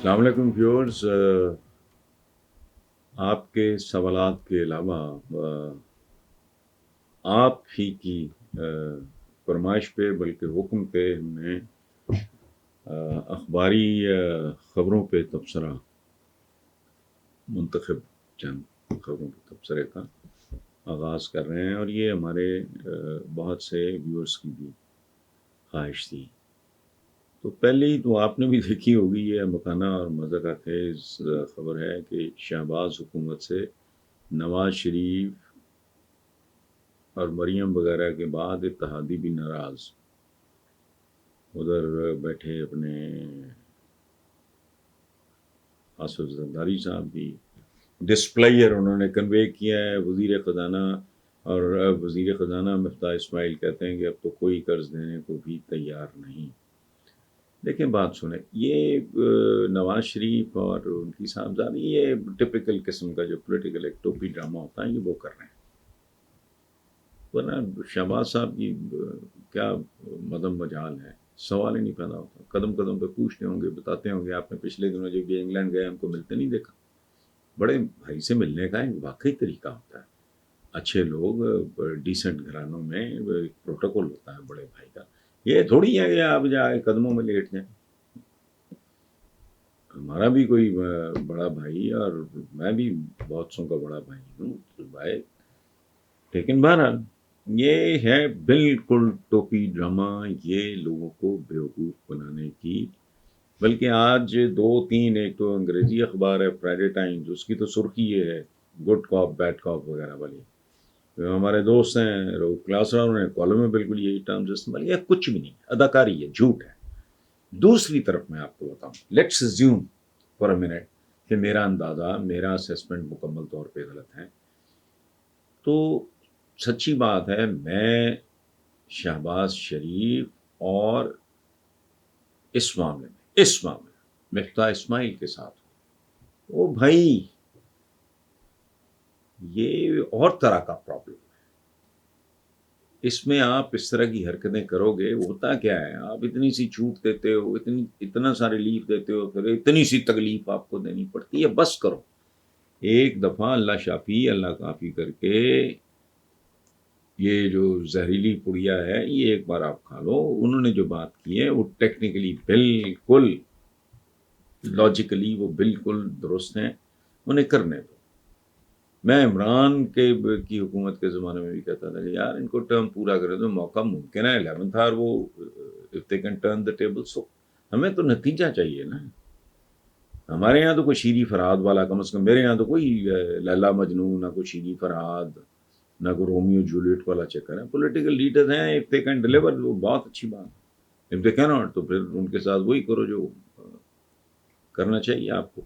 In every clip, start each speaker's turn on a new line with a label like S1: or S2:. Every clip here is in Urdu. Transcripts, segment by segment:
S1: السلام علیکم ویورز، آپ کے سوالات کے علاوہ آپ ہی کی فرمائش پہ بلکہ حکم پہ ہم نے اخباری خبروں پہ تبصرہ منتخب چند خبروں پہ تبصرے کا آغاز کر رہے ہیں، اور یہ ہمارے بہت سے ویورز کی بھی خواہش تھی۔ تو پہلے ہی تو آپ نے بھی دیکھی ہوگی، یہ مکانہ اور مذاقہ خیز خبر ہے کہ شہباز حکومت سے نواز شریف اور مریم وغیرہ کے بعد اتحادی بھی ناراض، ادھر بیٹھے اپنے آصف زرداری صاحب بھی ڈسپلائر انہوں نے کنوے کیا ہے وزیر خزانہ، اور وزیر خزانہ مفتاح اسماعیل کہتے ہیں کہ اب تو کوئی قرض دینے کو بھی تیار نہیں۔ لیکن بات سنیں، یہ نواز شریف اور ان کی صاحبزادی یہ ٹپیکل قسم کا جو پولیٹیکل ایک ٹوپی ڈرامہ ہوتا ہے یہ وہ کر رہے ہیں، ورنہ شہباز صاحب کی کیا مدم مجال ہے، سوال ہی نہیں پیدا ہوتا۔ قدم قدم پہ پوچھتے ہوں گے، بتاتے ہوں گے۔ آپ نے پچھلے دنوں جب یہ انگلینڈ گئے ہم کو ملتے نہیں دیکھا؟ بڑے بھائی سے ملنے کا ایک واقعی طریقہ ہوتا ہے، اچھے لوگ ڈیسنٹ گھرانوں میں ایک پروٹوکول ہوتا ہے بڑے بھائی کا۔ یہ تھوڑی ہے کہ آپ جائے قدموں میں لیٹ جائیں۔ ہمارا بھی کوئی بڑا بھائی، اور میں بھی بہت سو کا بڑا بھائی ہوں تو بھائی، لیکن بہرحال یہ ہے بالکل ٹوپی ڈرامہ، یہ لوگوں کو بیوقوف بنانے کی۔ بلکہ آج دو تین، ایک تو انگریزی اخبار ہے فرائیڈے ٹائمز، اس کی تو سرخی یہ ہے گڈ کاپ بیڈ کاپ وغیرہ والی۔ ہمارے دوست ہیں روہت کلاسرا، انہوں نے کالم میں بالکل یہی ٹرمز استعمال کیا۔ کچھ بھی نہیں، اداکاری ہے، جھوٹ ہے۔ دوسری طرف میں آپ کو بتاؤں، let's assume for a minute کہ میرا اندازہ، میرا اسسمنٹ مکمل طور پہ غلط ہے، تو سچی بات ہے میں شہباز شریف اور اس معاملے میں مفتاح اسماعیل کے ساتھ ہوں۔ وہ بھائی یہ اور طرح کا پرابلم ہے، اس میں آپ اس طرح کی حرکتیں کرو گے، ہوتا کیا ہے، آپ اتنی سی چھوٹ دیتے ہو، اتنا سا ریلیف دیتے ہو، پھر اتنی سی تکلیف آپ کو دینی پڑتی ہے۔ بس کرو، ایک دفعہ اللہ شافی اللہ کافی کر کے یہ جو زہریلی پڑیا ہے یہ ایک بار آپ کھا لو۔ انہوں نے جو بات کی ہے وہ ٹیکنیکلی بالکل لاجیکلی وہ بالکل درست ہیں، انہیں کرنے دو۔ میں عمران کی حکومت کے زمانے میں بھی کہتا تھا کہ یار ان کو ٹرم پورا کرے دو، موقع ممکن ہے 11 تھا، اور وہ if they can turn the table so ہمیں تو نتیجہ چاہیے نا۔ ہمارے یہاں تو کوئی شیریں فرہاد والا، کم از کم میرے یہاں تو کوئی لیلا مجنون، نہ کوئی شیریں فرہاد، نہ کوئی رومیو جولیٹ والا چکر ہے۔ پولیٹیکل لیڈرز ہیں، if they can deliver وہ بہت اچھی بات ہے، if they cannot تو پھر ان کے ساتھ وہی کرو جو کرنا چاہیے آپ کو۔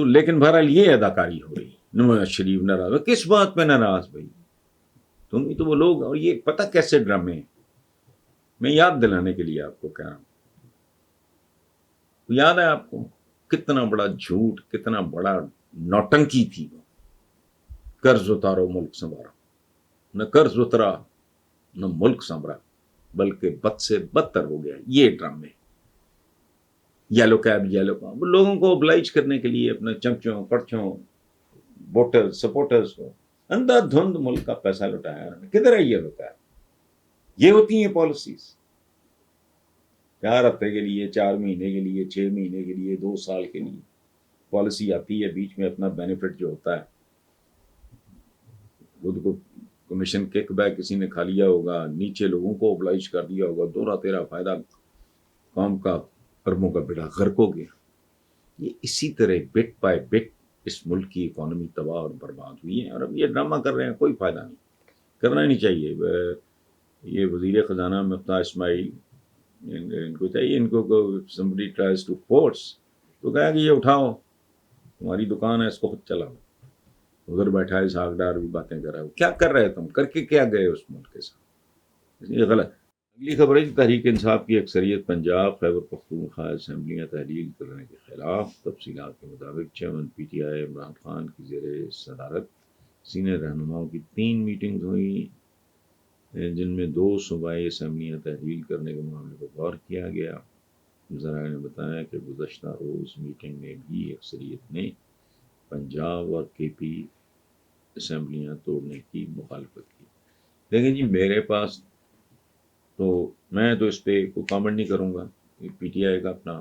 S1: لیکن بہرحال یہ اداکاری ہو رہی۔ نواز شریف ناراض، کس بات پہ ناراض بھائی؟ تم ہی تو وہ لوگ، اور یہ پتہ کیسے ڈرامے ہیں، میں یاد دلانے کے لیے آپ کو کہہ رہا ہوں۔ یاد ہے آپ کو کتنا بڑا جھوٹ، کتنا بڑا نوٹنکی تھی وہ؟ قرض اتارو ملک سنوارو، نہ قرض اترا نہ ملک سنبھرا، بلکہ بد سے بدتر ہو گیا یہ ڈرامے۔ یلو کیب لوگوں کو oblige کرنے کے لیے اپنے چمچوں پرچوں ووٹر سپورٹرز کو اندھا دھند ملک کا پیسہ لٹایا انہوں نے۔ کدھر ہے یہ لوٹایا؟ یہ ہوتی ہیں پالیسیز، 4 ہفتے کے لیے، 4 مہینے کے لیے، 6 مہینے کے لیے، 2 سال کے لیے پالیسی آتی ہے، بیچ میں اپنا بینیفٹ جو ہوتا ہے خود کو کمیشن کک بیک کسی نے کھا لیا ہوگا، نیچے لوگوں کو oblige کر دیا ہوگا، دورہ تیرا فائدہ، قوم کا اربوں کا بیڑا غرق ہو گیا۔ یہ اسی طرح بٹ بائی بٹ اس ملک کی اکانومی تباہ اور برباد ہوئی ہے، اور اب یہ ڈرامہ کر رہے ہیں، کوئی فائدہ نہیں، کرنا ہی نہیں چاہیے۔ یہ وزیر خزانہ مفتاح اسماعیل، ان کو چاہیے، ان کو somebody tries to force تو کہا کہ یہ اٹھاؤ، تمہاری دکان ہے، اس کو خود چلاؤ۔ ادھر بیٹھا ہے اسحاق ڈار بھی باتیں کر رہا ہے، کیا کر رہے تم، کر کے کیا گئے اس ملک کے ساتھ؟ یہ غلط۔ اگلی خبر ہے کہ تحریک انصاف کی اکثریت پنجاب خیبر پختونخوا اسمبلیاں تحلیل کرنے کے خلاف۔ تفصیلات کے مطابق chairman P T I Imran Khan کی زیر صدارت سینئر رہنماؤں کی 3 میٹنگز ہوئی، جن میں 2 صوبائی اسمبلیاں تحلیل کرنے کے معاملے پر غور کیا گیا۔ ذرائع نے بتایا کہ گزشتہ روز میٹنگ میں بھی اکثریت نے پنجاب اور کے پی اسمبلیاں توڑنے کی مخالفت کی. لیکن جی میرے پاس تو میں تو اس پہ کوئی کامنٹ نہیں کروں گا. پی ٹی آئی کا اپنا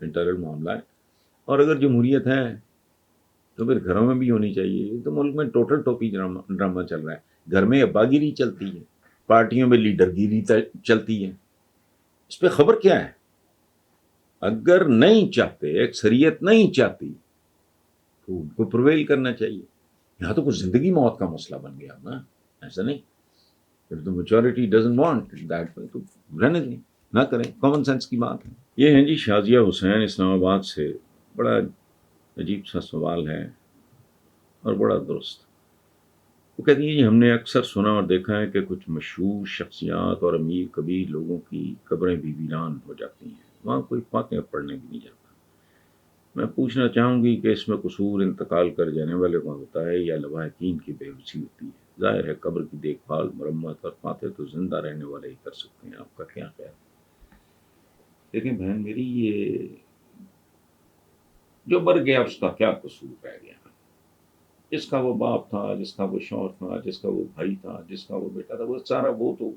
S1: انٹرنل معاملہ ہے، اور اگر جمہوریت ہے تو پھر گھروں میں بھی ہونی چاہیے. یہ تو ملک میں ٹوٹل ٹوپی ڈرامہ چل رہا ہے. گھر میں ابا گیری چلتی ہے، پارٹیوں میں لیڈر گیری چلتی ہے. اس پہ خبر کیا ہے؟ اگر نہیں چاہتے، اکثریت نہیں چاہتی تو ان کو پرویل کرنا چاہیے. یہاں تو کچھ زندگی موت کا مسئلہ بن گیا نا، ایسا نہیں. If the majority doesn't want it that way تو رہنے دیں، نہ کریں. کامن سینس کی بات ہے. یہ ہیں جی شازیہ حسین اسلام آباد سے. بڑا عجیب سا سوال ہے اور بڑا درست. وہ کہتی ہیں جی ہم نے اکثر سنا اور دیکھا ہے کہ کچھ مشہور شخصیات اور امیر کبیر لوگوں کی قبریں بھی ویران ہو جاتی ہیں، وہاں کوئی فاتحہ پڑھنے بھی نہیں جاتا. میں پوچھنا چاہوں گی کہ اس میں قصور انتقال کر جانے والے کا ہوتا ہے یا لواحقین کی بے بسی ہوتی ہے؟ ظاہر ہے قبر کی دیکھ بھال، مرمت اور فاتح تو زندہ رہنے والے ہی کر سکتے ہیں. آپ کا کیا خیال ہے؟ دیکھیں بہن میری، یہ جو مر گیا اس کا کیا قصور رہ گیا؟ جس کا وہ باپ تھا، جس کا وہ شوہر تھا، جس کا وہ بھائی تھا، جس کا وہ بیٹا تھا، وہ سارا وہ تو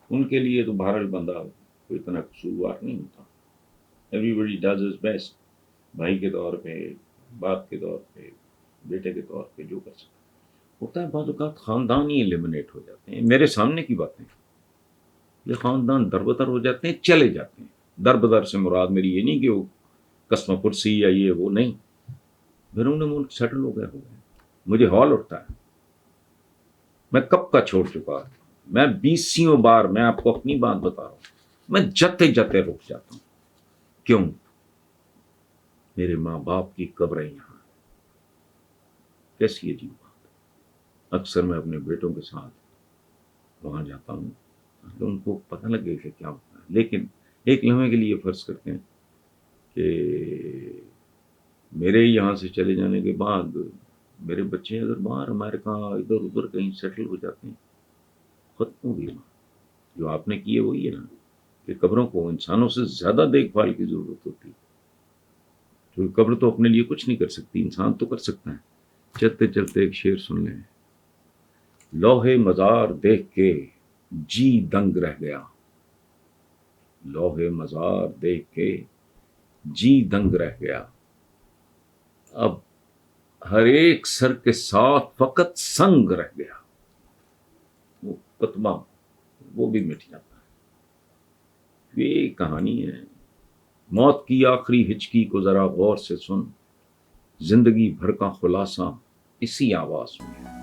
S1: ان کے لیے تو بہرحال بندہ کوئی اتنا قصوروار نہیں ہوتا. Everybody does is best. بھائی کے طور پہ، باپ کے طور پہ، بیٹے کے طور پہ جو کر سکتا ہوتا ہے. بعض اوقات خاندان ہی ایلیمنیٹ ہو جاتے ہیں. میرے سامنے کی باتیں، یہ خاندان دربدر ہو جاتے ہیں، چلے جاتے ہیں. دربدر سے مراد میری یہ نہیں کہ وہ قسم پرسی یا یہ وہ نہیں، بیرون ملک سیٹل ہو گئے. مجھے ہال اٹھتا ہے. میں کب کا چھوڑ چکا، میں 20 بار، میں آپ کو اپنی بات بتا رہا ہوں، میں جاتے جاتے رک جاتا ہوں. کیوں؟ میرے ماں باپ کی قبریں یہاں. کیسی عجیب بات. اکثر میں اپنے بیٹوں کے ساتھ وہاں جاتا ہوں تو ان کو پتہ لگے کہ کیا ہوتا ہے. لیکن ایک لمحے کے لیے فرض کرتے ہیں کہ میرے یہاں سے چلے جانے کے بعد میرے بچے اگر باہر امریکہ ادھر ادھر کہیں سیٹل ہو جاتے ہیں، ختم ہو گئی. جو آپ نے کیے وہی ہے نا کہ قبروں کو انسانوں سے زیادہ دیکھ بھال کی ضرورت ہوتی ہے. کیونکہ قبر تو اپنے لیے کچھ نہیں کر سکتی، انسان تو کر سکتا ہے. چلتے چلتے ایک شعر سن لیں. لوہے مزار دیکھ کے جی دنگ رہ گیا، لوہے مزار دیکھ کے جی دنگ رہ گیا. اب ہر ایک سر کے ساتھ فقط سنگ رہ گیا. وہ کتبہ وہ بھی مٹ جاتا ہے. یہ کہانی ہے. موت کی آخری ہچکی کو ذرا غور سے سن، زندگی بھر کا خلاصہ اسی آواز میں ہے.